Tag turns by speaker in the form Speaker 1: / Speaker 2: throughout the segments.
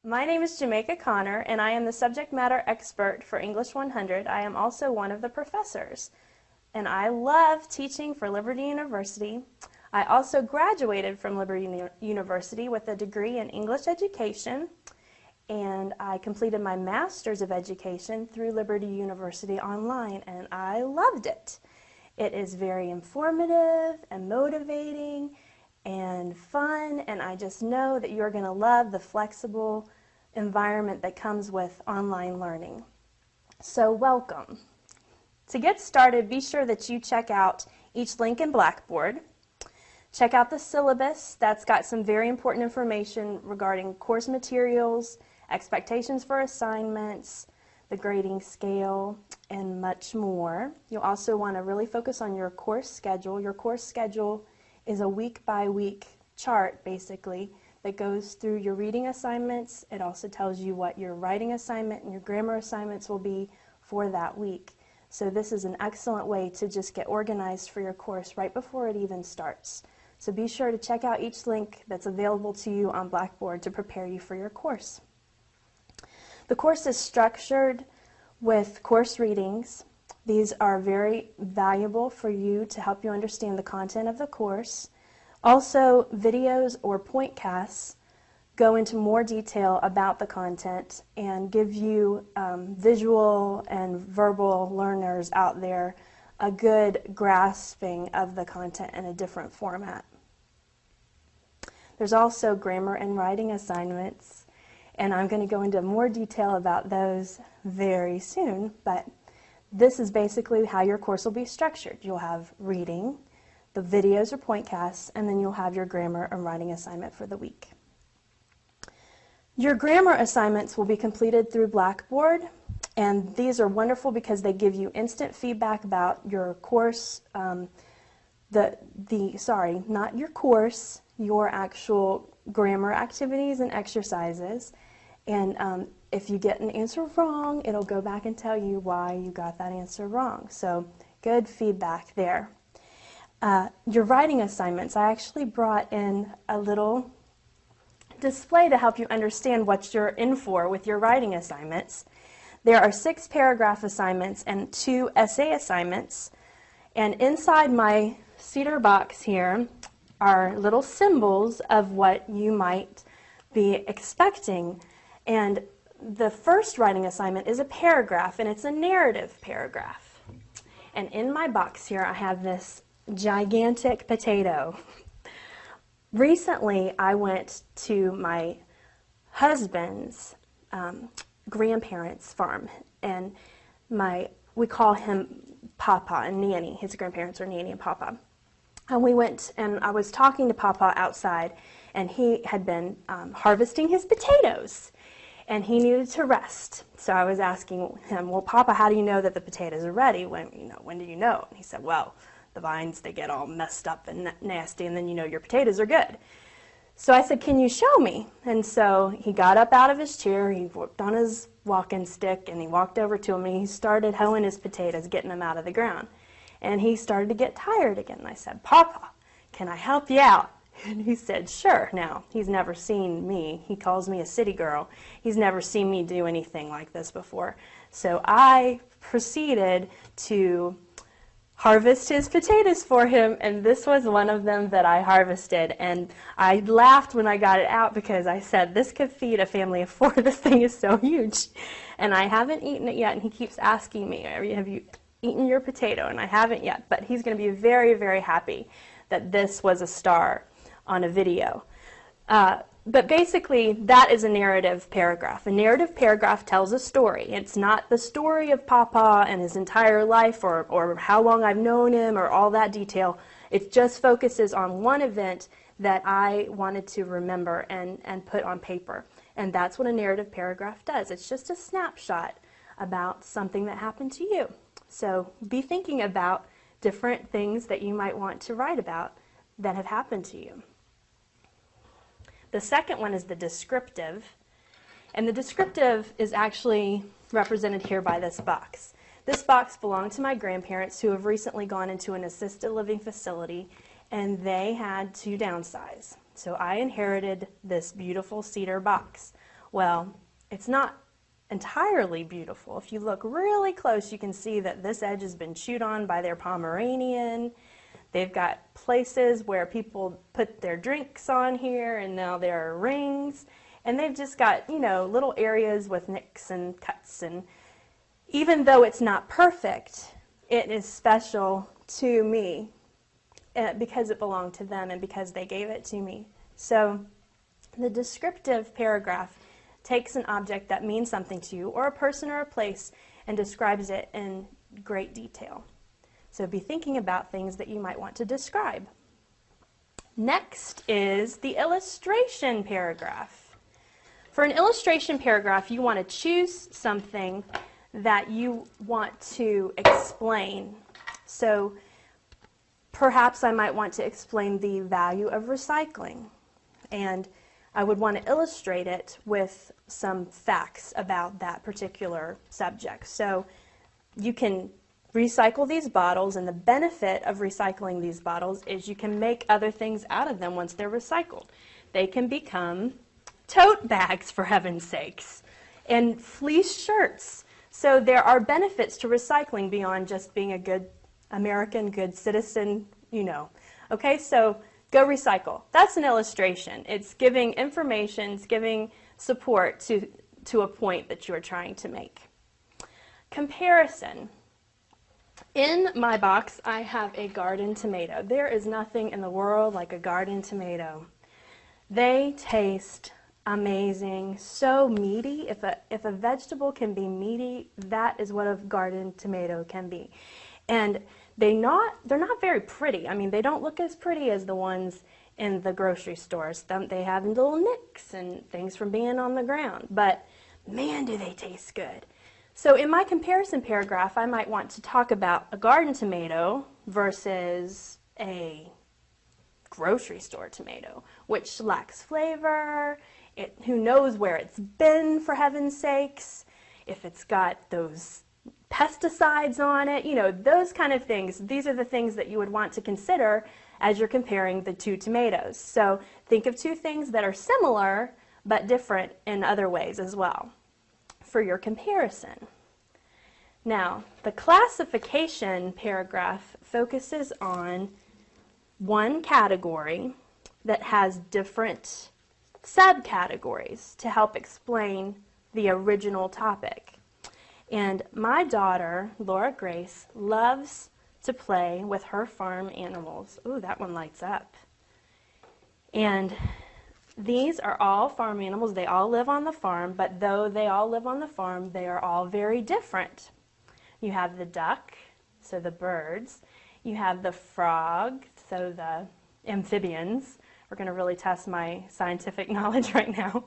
Speaker 1: My name is Jamaica Connor, and I am the subject matter expert for English 100. I am also one of the professors, and I love teaching for Liberty University. I also graduated from Liberty University with a degree in English education, and I completed my Master's of Education through Liberty University online, and I loved it. It is very informative and motivating and fun, and I just know that you're going to love the flexible environment that comes with online learning. So welcome. To get started, be sure that you check out each link in Blackboard. Check out the syllabus. That's got some very important information regarding course materials, expectations for assignments, the grading scale, and much more. You'll also want to really focus on your course schedule. Your course schedule is a week-by-week chart, basically, that goes through your reading assignments. It also tells you what your writing assignment and your grammar assignments will be for that week. So this is an excellent way to just get organized for your course right before it even starts. So be sure to check out each link that's available to you on Blackboard to prepare you for your course. The course is structured with course readings. These are very valuable for you to help you understand the content of the course. Also, videos or pointcasts go into more detail about the content and give you visual and verbal learners out there a good grasping of the content in a different format. There's also grammar and writing assignments, and I'm going to go into more detail about those very soon, but this is basically how your course will be structured. You'll have reading, the videos or pointcasts, and then you'll have your grammar and writing assignment for the week. Your grammar assignments will be completed through Blackboard, and these are wonderful because they give you instant feedback about your course, not your course, your actual grammar activities and exercises. And if you get an answer wrong, it'll go back and tell you why you got that answer wrong. So good feedback there. Your writing assignments, I actually brought in a little display to help you understand what you're in for with your writing assignments. There are 6 paragraph assignments and 2 essay assignments. And inside my cedar box here are little symbols of what you might be expecting. And the first writing assignment is a paragraph, and it's a narrative paragraph. And in my box here I have this gigantic potato. Recently I went to my husband's grandparents' farm, and we call him Papa and Nanny. His grandparents are Nanny and Papa. And we went, and I was talking to Papa outside, and he had been harvesting his potatoes, and he needed to rest. So I was asking him, well, Papa, how do you know that the potatoes are ready? When do you know? And he said, well, the vines, they get all messed up and nasty, and then you know your potatoes are good. So I said, can you show me? And so he got up out of his chair, he worked on his walking stick, and he walked over to him, and he started hoeing his potatoes, getting them out of the ground. And he started to get tired again. And I said, Papa, can I help you out? And he said, sure. Now, he's never seen me. He calls me a city girl. He's never seen me do anything like this before. So I proceeded to harvest his potatoes for him, and this was one of them that I harvested. And I laughed when I got it out because I said, this could feed a family of 4. This thing is so huge. And I haven't eaten it yet, and he keeps asking me, have you eaten your potato? And I haven't yet, but he's going to be very, very happy that this was a star on a video. But basically, that is a narrative paragraph. A narrative paragraph tells a story. It's not the story of Papa and his entire life or how long I've known him or all that detail. It just focuses on one event that I wanted to remember and put on paper. And that's what a narrative paragraph does. It's just a snapshot about something that happened to you. So be thinking about different things that you might want to write about that have happened to you. The second one is the descriptive, and the descriptive is actually represented here by this box. This box belonged to my grandparents who have recently gone into an assisted living facility, and they had to downsize. So I inherited this beautiful cedar box. Well, it's not entirely beautiful. If you look really close, you can see that this edge has been chewed on by their Pomeranian. They've got places where people put their drinks on here, and now there are rings. And they've just got, you know, little areas with nicks and cuts. And even though it's not perfect, it is special to me because it belonged to them and because they gave it to me. So the descriptive paragraph takes an object that means something to you, or a person or a place, and describes it in great detail. So be thinking about things that you might want to describe. Next is the illustration paragraph. For an illustration paragraph, you want to choose something that you want to explain. So perhaps I might want to explain the value of recycling, and I would want to illustrate it with some facts about that particular subject. So you can recycle these bottles, and the benefit of recycling these bottles is you can make other things out of them once they're recycled. They can become tote bags, for heaven's sakes, and fleece shirts. So there are benefits to recycling beyond just being a good American, good citizen, you know. Okay, so go recycle. That's an illustration. It's giving information, it's giving support to a point that you are trying to make. Comparison. In my box, I have a garden tomato. There is nothing in the world like a garden tomato. They taste amazing, so meaty. If a vegetable can be meaty, that is what a garden tomato can be. And they're not very pretty. I mean, they don't look as pretty as the ones in the grocery stores. They have little nicks and things from being on the ground, but man, do they taste good. So in my comparison paragraph, I might want to talk about a garden tomato versus a grocery store tomato, which lacks flavor. Who knows where it's been, for heaven's sakes, if it's got those pesticides on it, you know, those kind of things. These are the things that you would want to consider as you're comparing the two tomatoes. So think of two things that are similar but different in other ways as well for your comparison. Now, the classification paragraph focuses on one category that has different subcategories to help explain the original topic. And my daughter, Laura Grace, loves to play with her farm animals. Ooh, that one lights up. And these are all farm animals. They all live on the farm, but though they all live on the farm, they are all very different. You have the duck, so the birds. You have the frog, so the amphibians. We're going to really test my scientific knowledge right now.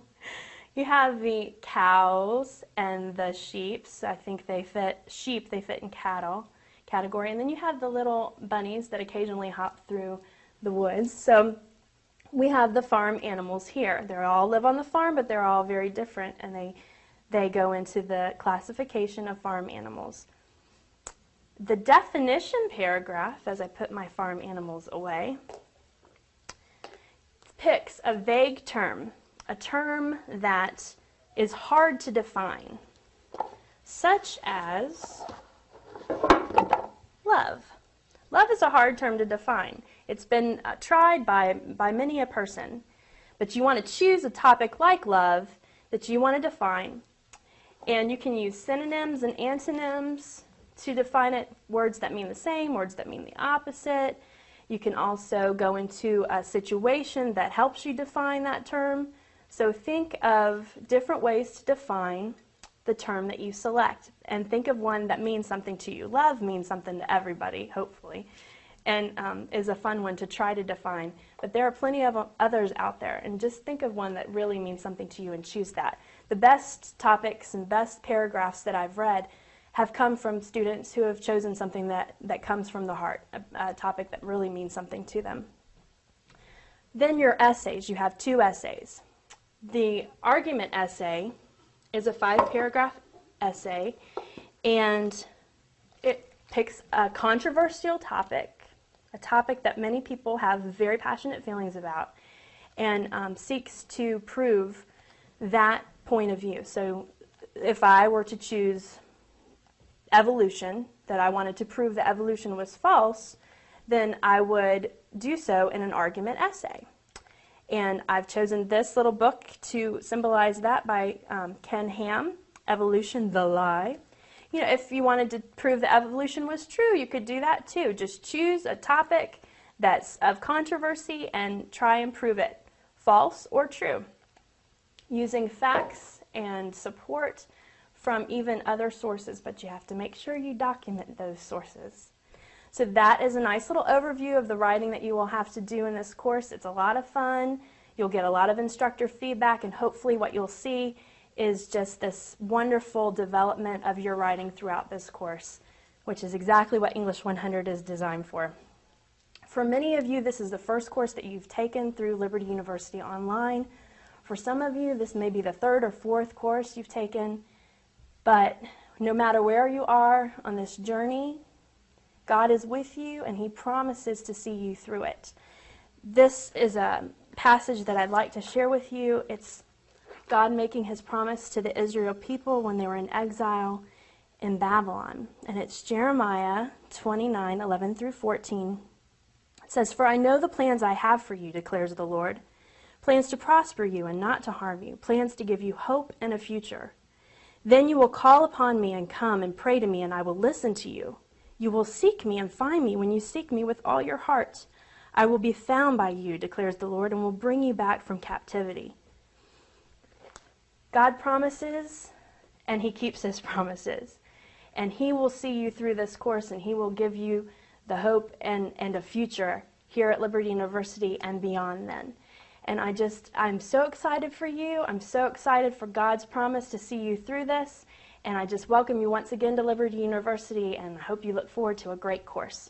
Speaker 1: You have the cows and the sheep. So I think they fit in cattle category. And then you have the little bunnies that occasionally hop through the woods. So we have the farm animals here. They all live on the farm, but they're all very different, and they go into the classification of farm animals. The definition paragraph, as I put my farm animals away, picks a vague term, a term that is hard to define, such as love. Love is a hard term to define. It's been tried by many a person, but you want to choose a topic like love that you want to define, and you can use synonyms and antonyms to define it, words that mean the same, words that mean the opposite. You can also go into a situation that helps you define that term. So think of different ways to define the term that you select, and think of one that means something to you. Love means something to everybody, hopefully, and is a fun one to try to define. But there are plenty of others out there, and just think of one that really means something to you and choose that. The best topics and best paragraphs that I've read have come from students who have chosen something that comes from the heart, a topic that really means something to them. Then your essays. You have 2 essays. The argument essay is a 5-paragraph essay, and it picks a controversial topic, a topic that many people have very passionate feelings about, and seeks to prove that point of view. So if I were to choose evolution, that I wanted to prove that evolution was false, then I would do so in an argument essay. And I've chosen this little book to symbolize that by Ken Ham, Evolution, the Lie. You know, if you wanted to prove that evolution was true, you could do that too. Just choose a topic that's of controversy and try and prove it false or true, using facts and support from even other sources, but you have to make sure you document those sources. So that is a nice little overview of the writing that you will have to do in this course. It's a lot of fun. You'll get a lot of instructor feedback, and hopefully what you'll see is just this wonderful development of your writing throughout this course, which is exactly what English 100 is designed for. For many of you, this is the first course that you've taken through Liberty University Online. For some of you, this may be the third or fourth course you've taken, but no matter where you are on this journey, God is with you and He promises to see you through it. This is a passage that I'd like to share with you. It's God making His promise to the Israel people when they were in exile in Babylon. And it's Jeremiah 29:11 through 14. It says, "For I know the plans I have for you, declares the Lord, plans to prosper you and not to harm you, plans to give you hope and a future. Then you will call upon me and come and pray to me, and I will listen to you. You will seek me and find me when you seek me with all your heart. I will be found by you, declares the Lord, and will bring you back from captivity." God promises, and He keeps His promises. And He will see you through this course, and He will give you the hope and a future here at Liberty University and beyond then. And I'm so excited for you. I'm so excited for God's promise to see you through this. And I just welcome you once again to Liberty University, and I hope you look forward to a great course.